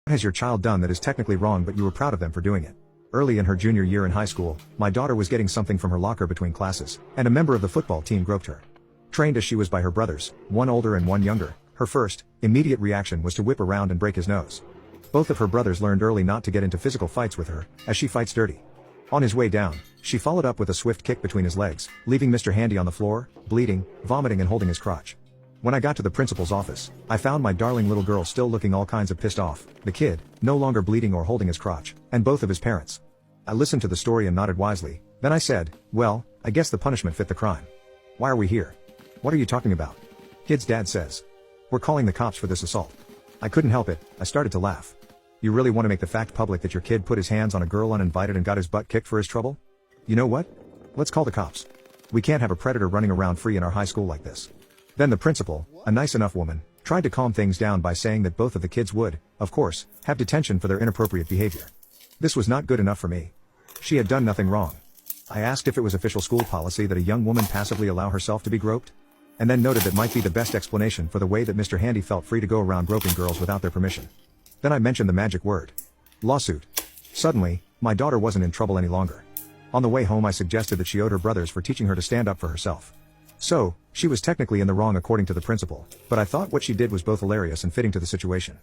What has your child done that is technically wrong but you were proud of them for doing it? Early in her junior year in high school, my daughter was getting something from her locker between classes, and a member of the football team groped her. Trained as she was by her brothers, one older and one younger, her first, immediate reaction was to whip around and break his nose. Both of her brothers learned early not to get into physical fights with her, as she fights dirty. On his way down, she followed up with a swift kick between his legs, leaving Mr. Handy on the floor, bleeding, vomiting and holding his crotch. When I got to the principal's office, I found my darling little girl still looking all kinds of pissed off, the kid, no longer bleeding or holding his crotch, and both of his parents. I listened to the story and nodded wisely, then I said, well, I guess the punishment fit the crime. Why are we here? What are you talking about? Kid's dad says. We're calling the cops for this assault. I couldn't help it, I started to laugh. You really want to make the fact public that your kid put his hands on a girl uninvited and got his butt kicked for his trouble? You know what? Let's call the cops. We can't have a predator running around free in our high school like this. Then the principal, a nice enough woman, tried to calm things down by saying that both of the kids would, of course, have detention for their inappropriate behavior. This was not good enough for me. She had done nothing wrong. I asked if it was official school policy that a young woman passively allow herself to be groped, and then noted that might be the best explanation for the way that Mr. Handy felt free to go around groping girls without their permission. Then I mentioned the magic word. Lawsuit. Suddenly, my daughter wasn't in trouble any longer. On the way home I suggested that she owed her brothers for teaching her to stand up for herself. So, she was technically in the wrong according to the principal, but I thought what she did was both hilarious and fitting to the situation.